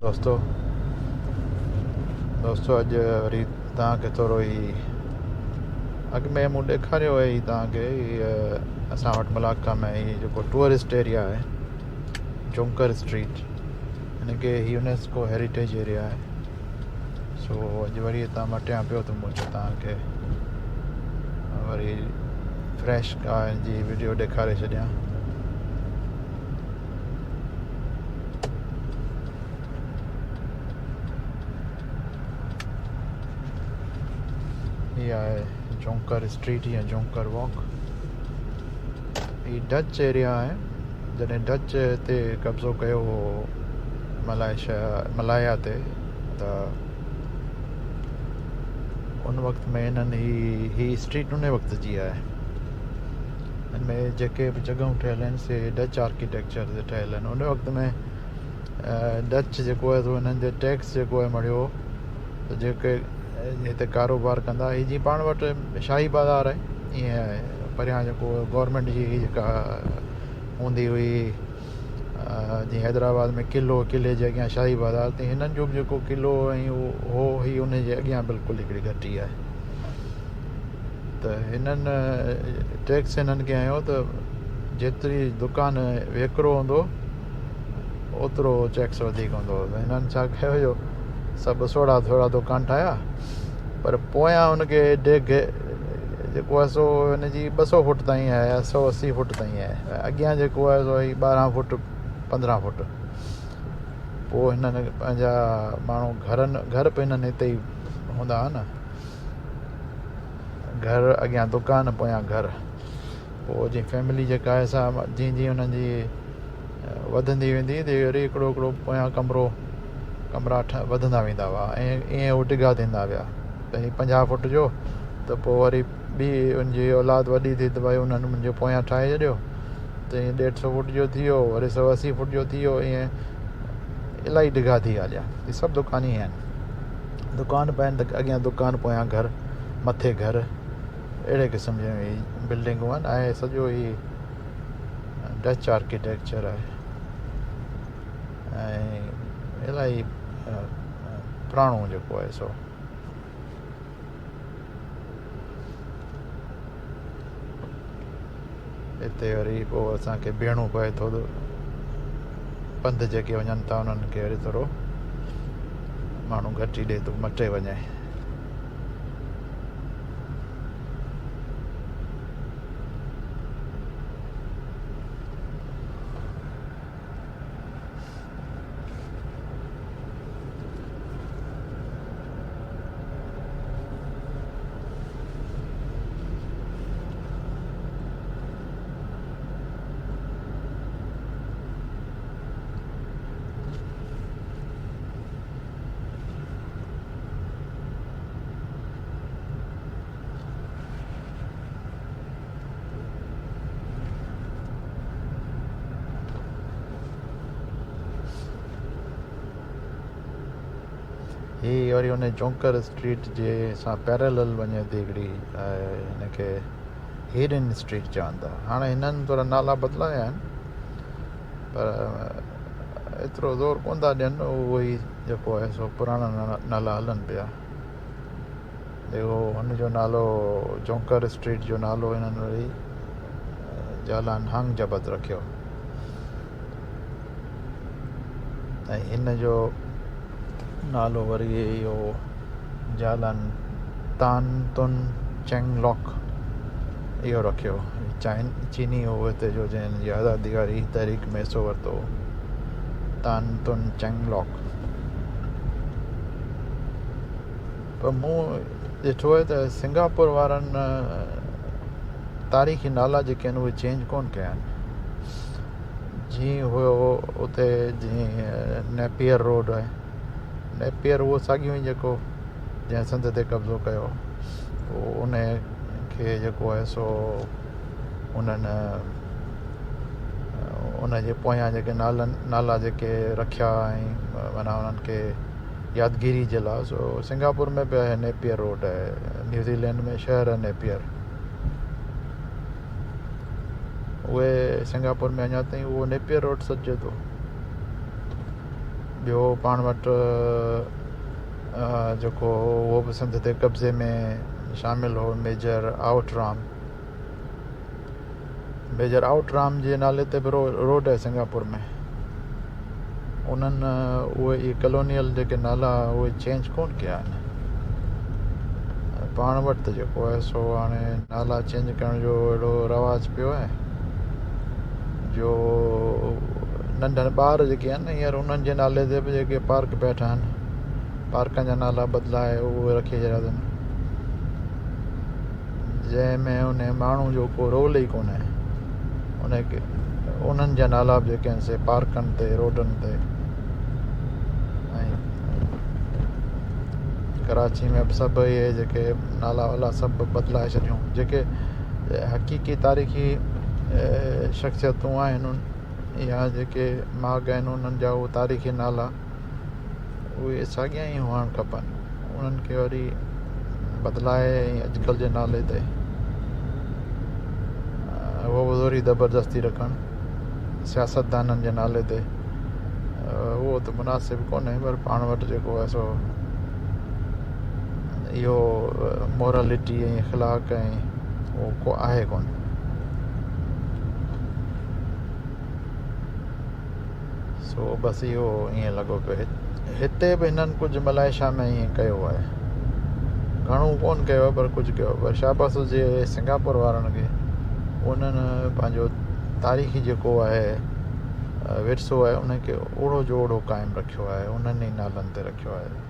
दोस्तों अॼु वरी तव्हांखे थोरो ई अॻु में मूं ॾेखारियो हुई तव्हांखे असां वटि मलाका में ही जेको टूरिस्ट एरिया आहे जोंकर स्ट्रीट हिनखे यूनेस्को हेरिटेज एरिया आहे। सो अॼु वरी हितां मटियां पियो त मूं चयो तव्हांखे वरी फ्रेश जी वीडियो ॾेखारे छॾियां। हीअ आहे जोंकर स्ट्रीट या जोंकर वॉक। ही डच एरिया आहे। जॾहिं डच हिते कब्ज़ो कयो हो मलाया ते त उन वक़्त में हिननि ही स्ट्रीट उन वक़्त जी आहे। हिन में जेके बि जॻहियूं ठहियल आहिनि से डच आर्किटेक्चर ते ठहियल आहिनि। उन वक़्त में डच जेको आहे हिननि जो टैक्स जेको आहे मड़ियो त जेके हिते कारोबार कंदा ही जीअं पाण वटि शाही बाज़ार आहे ईअं आहे। परियां जेको गवर्नमेंट जी जेका हूंदी हुई जीअं हैदराबाद में किले जे अॻियां शाही बाज़ार त हिननि जो बि जेको किलो ऐं उहो ही उन जे अॻियां बिल्कुलु हिकिड़ी घटी आहे। त हिननि टैक्स हिननि खे आयो त जेतिरी दुकान विकिरो हूंदो ओतिरो टैक्स वधीक हूंदो। त हिननि छा कयो जो सभु थोरा दुकान ठाहिया पर पोयां हुनखे जेको आहे सो हिनजी 200 फुट ताईं आहे 180 फुट ताईं आहे। अॻियां जेको आहे सो 12 फुट 15 फुट। पोइ हिननि पंहिंजा माण्हू घर पे हिननि हिते ई हूंदा हुआ न, घर अॻियां दुकान पोयां घर। पोइ जीअं फैमिली जेका आहे सा जीअं जीअं हुननि जी वधंदी वेंदी त वरी हिकिड़ो पोयां कमरा वधंदा वेंदा हुआ ऐं ईअं उहो टिघा थींदा विया। पहिरीं 50 फुट जो त पोइ वरी ॿी उनजी औलाद वॾी थी त भई उन्हनि मुंहिंजो पोयां ठाहे छॾियो त ईअं 150 फुट जो थी वियो वरी 180 फुट जो थी वियो। ईअं इलाही टिघा थी विया। इहे सभु दुकान ई आहिनि। दुकान पे आहिनि त अॻियां दुकान पोयां घर मथे घर अहिड़े क़िस्म जूं बिल्डिंगूं आहिनि। ऐं सॼो ई डच आर्किटेक्चर आहे ऐं इलाही पुराणो जेको आहे सो हिते वरी पोइ असांखे बीहणो पए थो। पंध जेके वञनि था उन्हनि खे वरी थोरो माण्हू घटि ई ॾिए थो मटे वञे। ही वरी उन जोंकर स्ट्रीट जे सां पैरेलल वञे थी हिकिड़ी हिनखे हिडन स्ट्रीट चवनि था। हाणे हिननि थोरा नाला बदिलाया आहिनि पर एतिरो ज़ोर कोन था ॾियनि। उहो ई जेको आहे सो पुराणा नाला हलनि पिया। जेको हुनजो नालो जोंकर स्ट्रीट जो नालो हिननि वरी जालान हांग जबत रखियो ऐं हिन जो नालो वरी इहो जालान तान तुन चेंग लॉक इहो रखियो। चीनी हो हिते जो जंहिं जी आज़ादी वारी तहरीक में हिसो वरितो तान तुन चेंग लॉक। पर मूं ॾिठो आहे त सिंगापुर वारनि तारीख़ी नाला जेके आहिनि उहे चेंज कोन कया आहिनि। जीअं हुयो उते जीअं नेपियर रोड आहे नेपियर उहो साॻियो ई जेको जंहिं संद ते कब्ज़ो कयो पोइ उन खे जेको आहे सो उन्हनि उनजे पोयां जेके नाला जेके रखिया ऐं माना उन्हनि खे यादगिरी जे लाइ सो सिंगापुर में बि आहे नेपियर रोड आहे। न्यूज़ीलैंड में शहर आहे नेपियर। उहे सिंगापुर में अञा ताईं उहो नेपियर रोड सॾिजे थो। ॿियो पाण वटि जेको उहो बि सिंध ते कब्ज़े में शामिलु हो मेजर आउटराम जे नाले ते बि रोड आहे सिंगापुर में। उन्हनि उहे कॉलोनियल जेके नाला उहे चेंज कोन कया आहिनि। पाण वटि त जेको आहे सो हाणे नाला चेंज करण जो अहिड़ो रवाजु पियो आहे जो नंढा ॿार जेके आहिनि हींअर उन्हनि जे नाले ते बि जेके पार्क बीठा आहिनि पार्कनि जा नाला बदिलाए उहे रखी छॾिया अथनि जंहिंमें उन माण्हू जो को रोल ई कोन्हे। उन्हनि जा नाला बि जेके आहिनि से पार्कनि ते रोडनि ते ऐं कराची में बि सभु इहे जेके नाला वाला सभु बदिलाए छॾियूं। जेके हक़ीक़ी तारीख़ी शख़्सियतूं आहिनि या जेके माॻ आहिनि उन्हनि जा उहे तारीख़ी नाला उहे साॻिया ई हुअणु खपनि। उन्हनि खे वरी बदिलाए अॼुकल्ह जे नाले ते उहो बि वरी ज़बरदस्ती रखणु सियासतदाननि जे नाले ते उहो त मुनासिबु कोन्हे। पर पाण वटि जेको आहे सो इहो मोरालिटी ऐं इख़लाक़ ऐं उहो को आहे कोन। सो बसि इहो ईअं लॻो पियो। हिते बि हिननि कुझु मलाइशा में ईअं कयो आहे, घणो कोन कयो आहे पर कुझु कयो। पर शाबाश हुजे सिंगापुर वारनि खे, उन्हनि पंहिंजो तारीख़ी जेको आहे विरसो आहे उनखे ओड़ो जो ओड़ो क़ाइमु रखियो आहे, उन्हनि ई नालनि ते रखियो आहे।